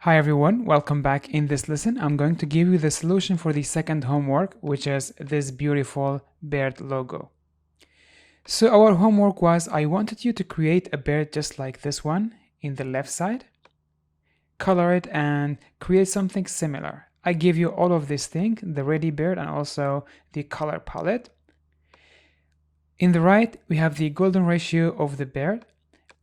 Hi everyone, welcome back. In this lesson, I'm going to give you the solution for the second homework, which is this beautiful bird logo. So our homework was, I wanted you to create a bird just like this one in the left side, color it and create something similar. I give you all of this thing, the ready bird and also the color palette. In the right, we have the golden ratio of the bird.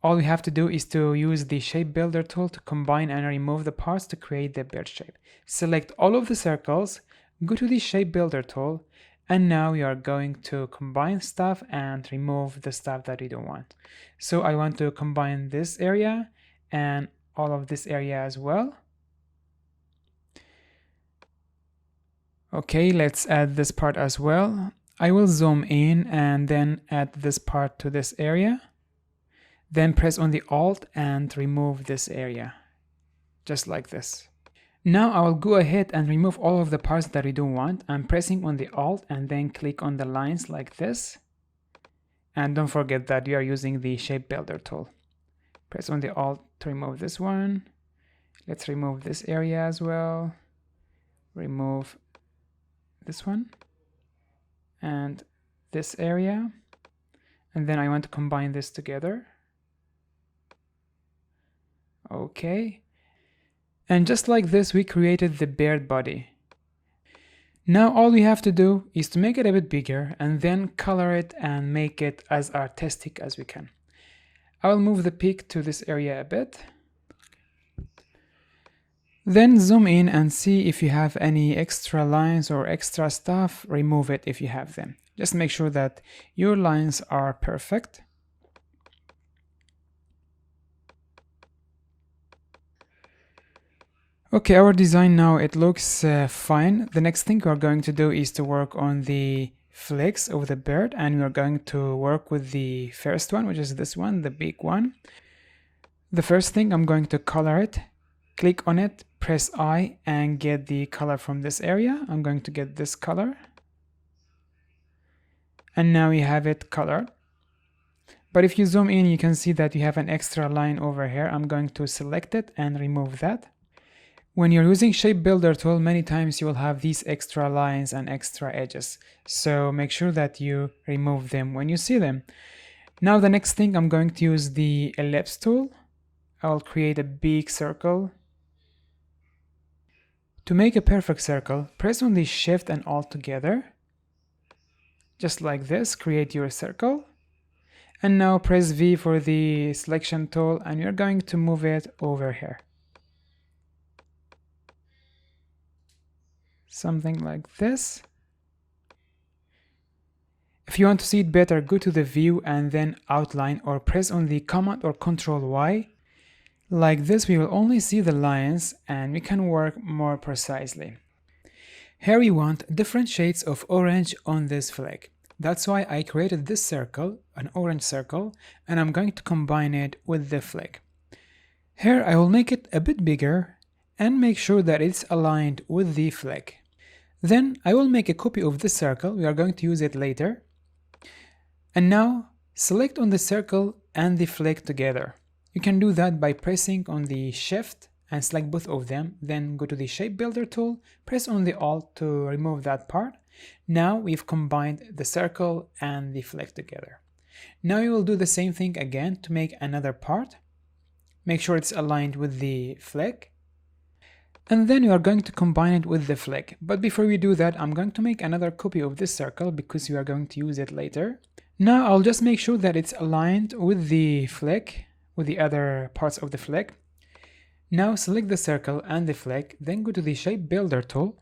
All we have to do is to use the shape builder tool to combine and remove the parts to create the bird shape. Select all of the circles, go to the shape builder tool, and now we are going to combine stuff and remove the stuff that we don't want. So I want to combine this area and all of this area as well. Okay, let's add this part as well. I will zoom in and then add this part to this area. Then press on the Alt and remove this area, just like this. Now I will go ahead and remove all of the parts that we don't want. I'm pressing on the Alt and then click on the lines like this. And don't forget that you are using the Shape Builder tool. Press on the Alt to remove this one. Let's remove this area as well. Remove this one and this area. And then I want to combine this together. Okay, and just like this we created the bird body. Now all we have to do is to make it a bit bigger and then color it and make it as artistic as we can. I will move the peak to this area a bit. Then zoom in and see if you have any extra lines or extra stuff. Remove it if you have them. Just make sure that your lines are perfect. Okay, our design now, it looks fine. The next thing we're going to do is to work on the flex of the bird, and we're going to work with the first one, which is this one, the big one. The first thing, I'm going to color it. Click on it, press I, and get the color from this area. I'm going to get this color. And now we have it colored. But if you zoom in, you can see that you have an extra line over here. I'm going to select it and remove that. When you're using Shape Builder tool, many times you will have these extra lines and extra edges. So make sure that you remove them when you see them. Now the next thing, I'm going to use the ellipse tool. I'll create a big circle. To make a perfect circle, press on the Shift and Alt together. Just like this, create your circle. And now press V for the selection tool and you're going to move it over here. Something like this. If you want to see it better, go to the view and then outline, or press on the Command or Control Y. Like this, we will only see the lines and we can work more precisely. Here we want different shades of orange on this flag. That's why I created this circle, an orange circle, and I'm going to combine it with the flag. Here I will make it a bit bigger and make sure that it's aligned with the flag. Then I will make a copy of this circle. We are going to use it later. And now select on the circle and the flag together. You can do that by pressing on the Shift and select both of them. Then go to the Shape Builder tool, press on the Alt to remove that part. Now we've combined the circle and the flag together. Now you will do the same thing again to make another part. Make sure it's aligned with the flag. And then you are going to combine it with the flag. But before we do that, I'm going to make another copy of this circle because we are going to use it later. Now I'll just make sure that it's aligned with the flag, with the other parts of the flag. Now select the circle and the flag, then go to the Shape Builder tool,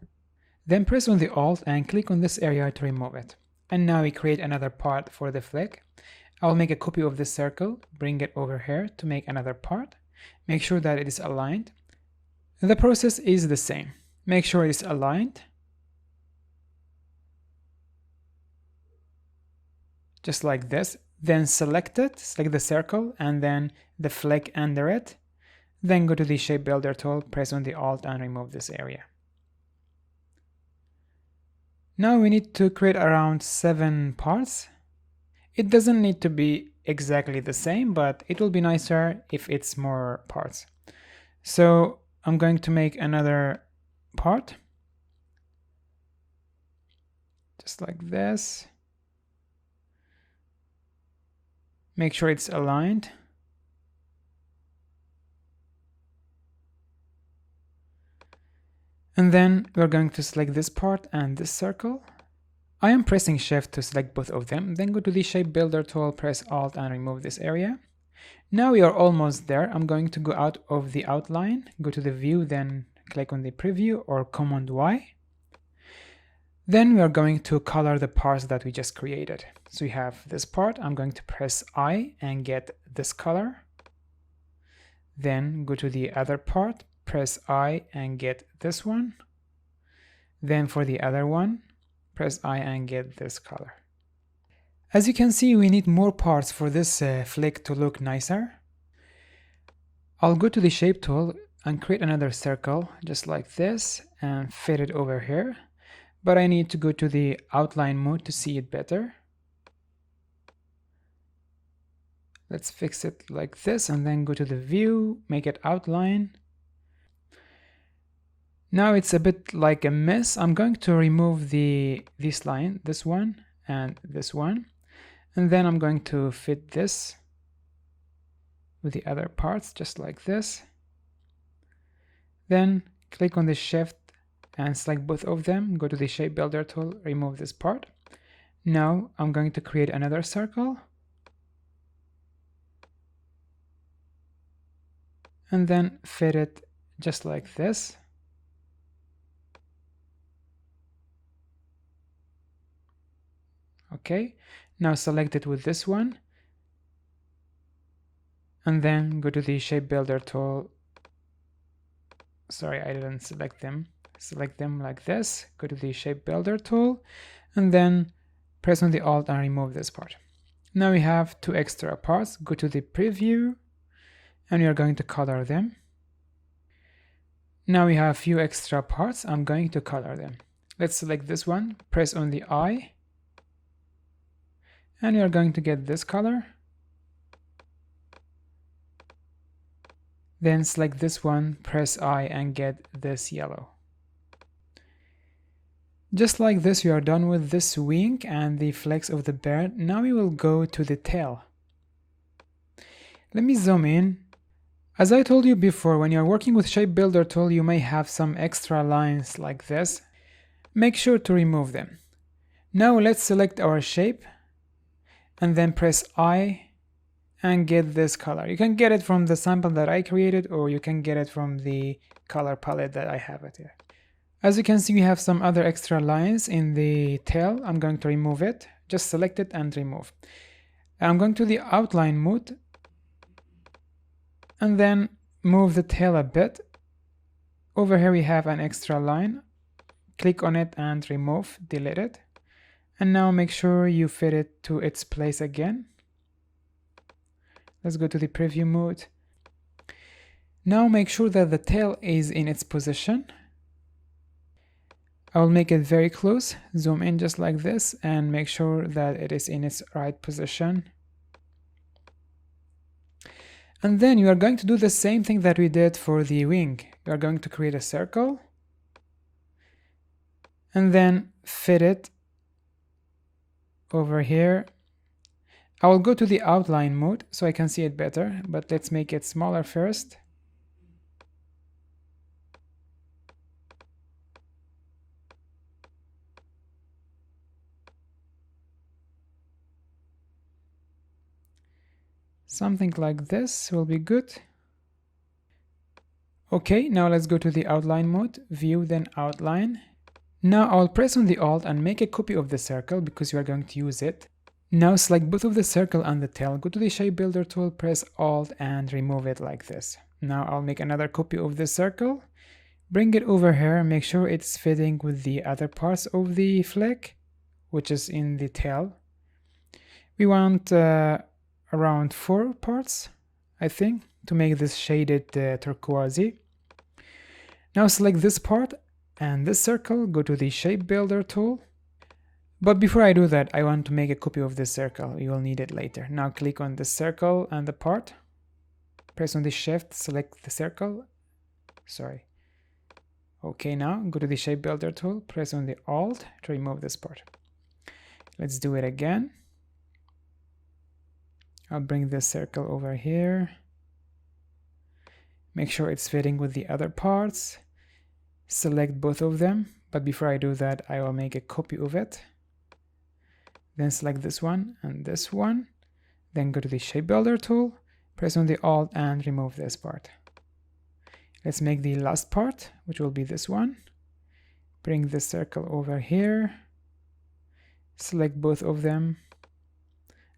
then press on the Alt and click on this area to remove it. And now we create another part for the flag. I'll make a copy of this circle, bring it over here to make another part. Make sure that it is aligned. The process is the same. Make sure it's aligned. Just like this. Then select it, select the circle and then the flag under it. Then go to the Shape Builder tool, press on the Alt and remove this area. Now we need to create around 7 parts. It doesn't need to be exactly the same, but it will be nicer if it's more parts. So I'm going to make another part, just like this. Make sure it's aligned. And then we're going to select this part and this circle. I am pressing Shift to select both of them, then go to the Shape Builder tool, press Alt and remove this area. Now we are almost there. I'm going to go out of the outline, go to the view, then click on the preview or Command Y. Then we are going to color the parts that we just created. So we have this part. I'm going to press I and get this color. Then go to the other part, press I and get this one. Then for the other one, press I and get this color. As you can see, we need more parts for this flick to look nicer. I'll go to the shape tool and create another circle just like this and fit it over here. But I need to go to the outline mode to see it better. Let's fix it like this and then go to the view, make it outline. Now it's a bit like a mess. I'm going to remove this line, this one and this one. And then I'm going to fit this with the other parts just like this. Then click on the Shift and select both of them, go to the Shape Builder tool, remove this part. Now I'm going to create another circle. And then fit it just like this. Okay, now select it with this one. And then go to the Shape Builder tool. Sorry, I didn't select them. Select them like this, go to the Shape Builder tool, and then press on the Alt and remove this part. Now we have two extra parts. Go to the preview, and we are going to color them. Now we have a few extra parts. I'm going to color them. Let's select this one, press on the I, and we are going to get this color. Then select this one, press I and get this yellow. Just like this, we are done with this wing and the flex of the bird. Now we will go to the tail. Let me zoom in. As I told you before, when you're working with Shape Builder tool, you may have some extra lines like this. Make sure to remove them. Now let's select our shape and then press I and get this color. You can get it from the sample that I created, or you can get it from the color palette that I have it here. As you can see, we have some other extra lines in the tail. I'm going to remove it. Just select it and remove. I'm going to the outline mode and then move the tail a bit. Over here we have an extra line. Click on it and remove, delete it. And now make sure you fit it to its place again. Let's go to the preview mode. Now make sure that the tail is in its position. I will make it very close, zoom in just like this, and make sure that it is in its right position. And then you are going to do the same thing that we did for the wing. You are going to create a circle and then fit it over here. I will go to the outline mode so I can see it better, but let's make it smaller first. Something like this will be good. Okay, now let's go to the outline mode, view, then outline. Now I'll press on the Alt and make a copy of the circle because you are going to use it. Now select both of the circle and the tail, go to the Shape Builder tool, press Alt and remove it like this. Now I'll make another copy of the circle, bring it over here, make sure it's fitting with the other parts of the flick, which is in the tail. We want around 4 parts, I think, to make this shaded turquoisey. Now select this part and this circle, go to the Shape Builder tool. But before I do that, I want to make a copy of this circle. You will need it later. Now click on the circle and the part. Press on the Shift, select the circle, Sorry. Okay, now go to the shape builder tool, press on the Alt to remove this part. Let's do it again. I'll bring this circle over here. Make sure it's fitting with the other parts. Select both of them, but before I do that, I will make a copy of it. Then select this one and this one. Then go to the shape builder tool, press on the Alt and remove this part. Let's make the last part, which will be this one. Bring this circle over here. Select both of them.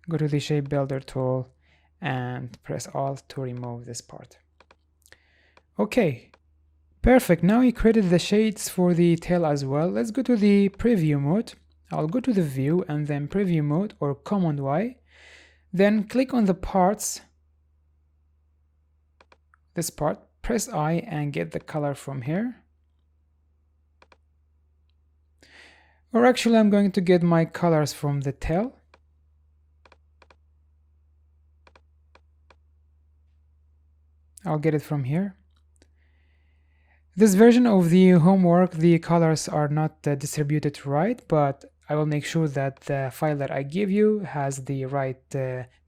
Go to the shape builder tool and press Alt to remove this part. Okay, perfect. Now we created the shades for the tail as well. Let's go to the preview mode. I'll go to the view and then preview mode or Command Y. Then click on the parts, this part, press I and get the color from here. Or actually I'm going to get my colors from the tail. I'll get it from here. This version of the homework, the colors are not distributed right, but I will make sure that the file that I give you has the right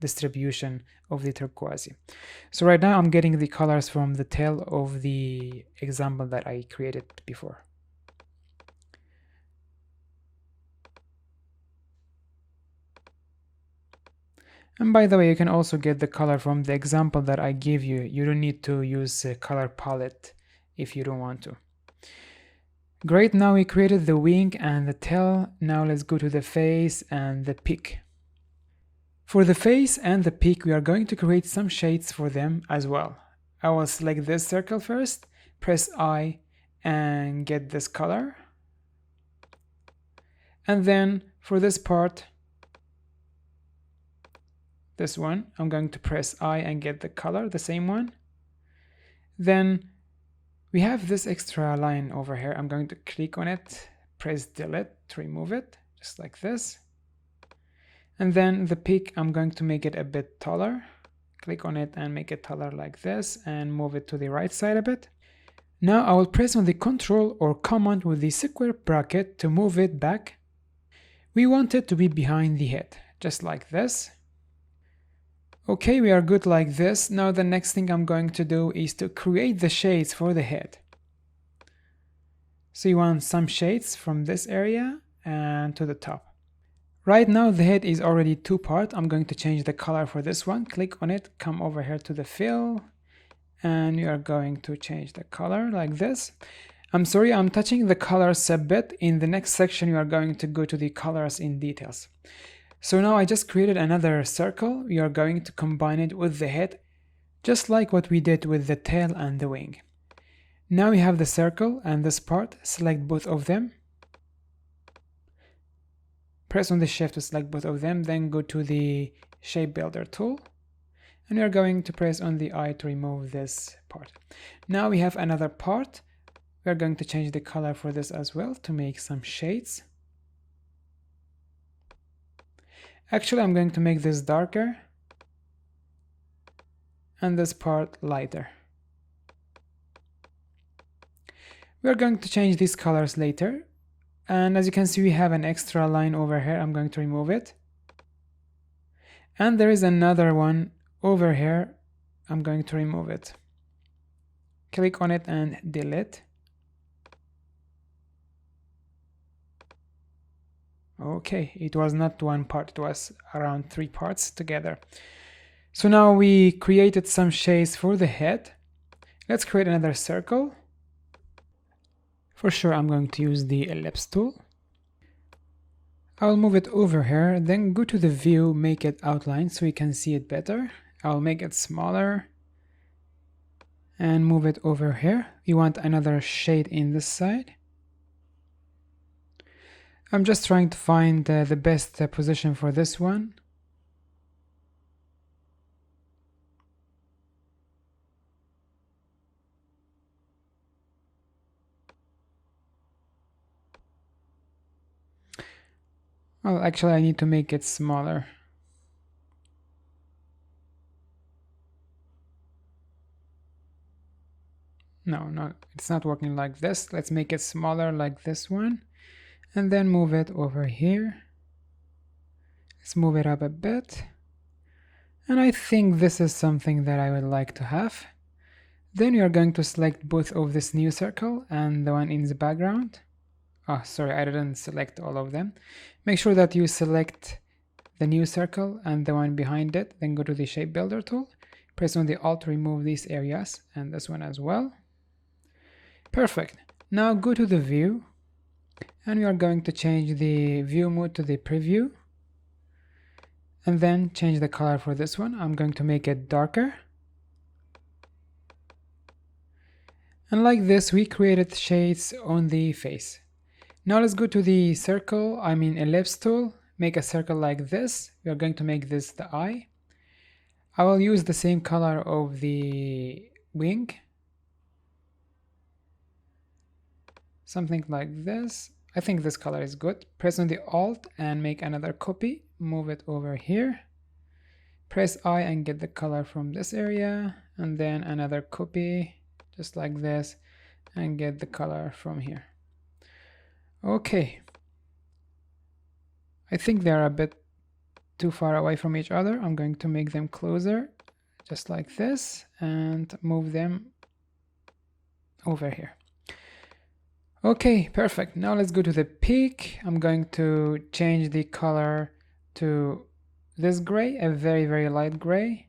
distribution of the turquoise. So right now I'm getting the colors from the tail of the example that I created before. And by the way, you can also get the color from the example that I gave you. You don't need to use a color palette if you don't want to. Great, now we created the wing and the tail. Now let's go to the face and the peak. For the face and the peak, we are going to create some shades for them as well. I will select this circle first, press I and get this color. And then for this part, this one, I'm going to press I and get the color, the same one. Then we have this extra line over here. I'm going to click on it, press delete to remove it, just like this. And then the peak, I'm going to make it a bit taller. Click on it and make it taller like this and move it to the right side a bit. Now I will press on the Control or Command with the square bracket to move it back. We want it to be behind the head, just like this. Okay, we are good like this. Now the next thing I'm going to do is to create the shades for the head. So you want some shades from this area and to the top. Right now the head is already two-part. I'm going to change the color for this one. Click on it, come over here to the fill, and you are going to change the color like this. I'm sorry, I'm touching the colors a bit. In the next section you are going to go to the colors in details. So now I just created another circle. We are going to combine it with the head, just like what we did with the tail and the wing. Now we have the circle and this part. Select both of them. Press on the shift to select both of them, then go to the shape builder tool. And we are going to press on the I to remove this part. Now we have another part. We are going to change the color for this as well to make some shades. Actually, I'm going to make this darker and this part lighter. We're going to change these colors later. And as you can see, we have an extra line over here. I'm going to remove it. And there is another one over here. I'm going to remove it. Click on it and delete. Okay, it was not one part, it was around 3 parts together. So now we created some shades for the head. Let's create another circle. For sure, I'm going to use the ellipse tool. I'll move it over here, then go to the view, make it outline so you can see it better. I'll make it smaller and move it over here. You want another shade in this side. I'm just trying to find the best position for this one. Well, actually I need to make it smaller. No, it's not working like this. Let's make it smaller like this one, and then move it over here. Let's move it up a bit. And I think this is something that I would like to have. Then we are going to select both of this new circle and the one in the background. Oh, sorry, I didn't select all of them. Make sure that you select the new circle and the one behind it, then go to the shape builder tool, press on the Alt to remove these areas and this one as well. Perfect. Now go to the view and we are going to change the view mode to the preview and then change the color for this one. I'm going to make it darker. And like this, we created shades on the face. Now let's go to the ellipse tool, make a circle like this. We are going to make this the eye. I will use the same color of the wing. Something like this. I think this color is good. Press on the Alt and make another copy. Move it over here. Press I and get the color from this area. And then another copy, just like this, and get the color from here. Okay. I think they're a bit too far away from each other. I'm going to make them closer, just like this, and move them over here. Okay, perfect. Now let's go to the peak. I'm going to change the color to this gray, a very light gray.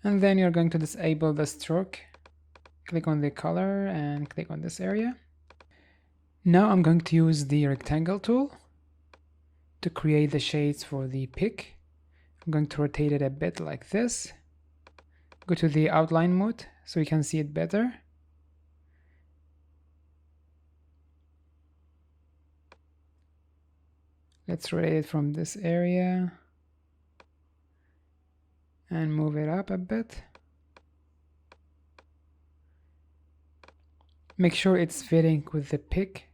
And then you're going to disable the stroke. Click on the color and click on this area. Now I'm going to use the rectangle tool to create the shades for the peak. I'm going to rotate it a bit like this. Go to the outline mode so you can see it better. Let's rotate it from this area and move it up a bit. Make sure it's fitting with the peak,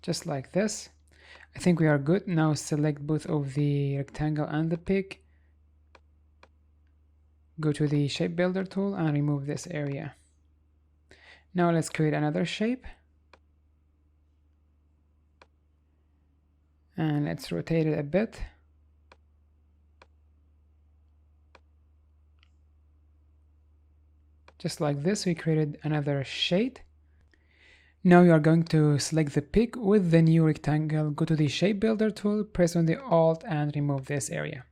just like this. I think we are good. Now select both of the rectangle and the peak. Go to the shape builder tool and remove this area. Now let's create another shape. And let's rotate it a bit. Just like this, we created another shade. Now you are going to select the peak with the new rectangle, go to the shape builder tool, press on the Alt and remove this area.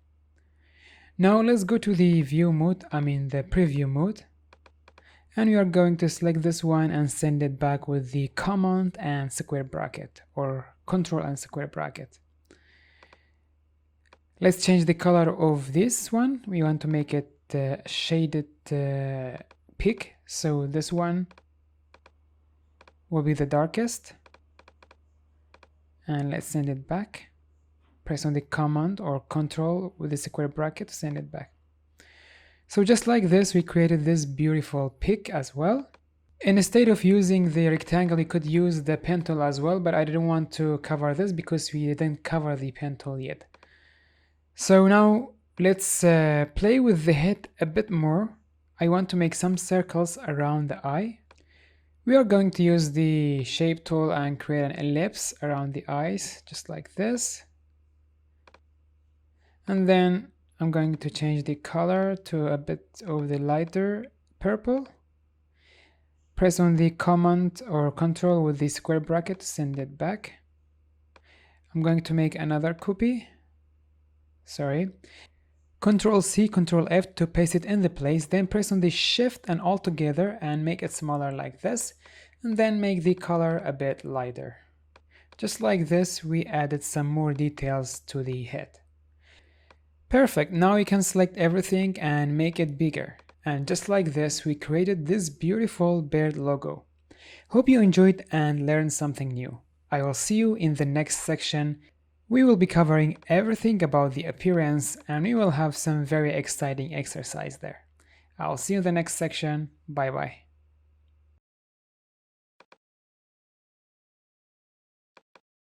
Now let's go to the view mode, the preview mode. And you are going to select this one and send it back with the command and square bracket, or control and square bracket. Let's change the color of this one. We want to make it shaded peak, so this one will be the darkest. And let's send it back. Press on the command or control with the square bracket to send it back. So just like this, we created this beautiful peak as well. Instead of using the rectangle, you could use the pen tool as well, but I didn't want to cover this because we didn't cover the pen tool yet. So now let's play with the head a bit more. I want to make some circles around the eye. We are going to use the shape tool and create an ellipse around the eyes, just like this. And then I'm going to change the color to a bit of the lighter purple. Press on the command or control with the square bracket to send it back. I'm going to make another copy. Control C, Control F to paste it in the place, then press on the Shift and Alt together and make it smaller like this, and then make the color a bit lighter. Just like this, we added some more details to the head. Perfect, now you can select everything and make it bigger. And just like this, we created this beautiful bird logo. Hope you enjoyed and learned something new. I will see you in the next section. We will be covering everything about the appearance and we will have some very exciting exercise there. I'll see you in the next section. Bye bye.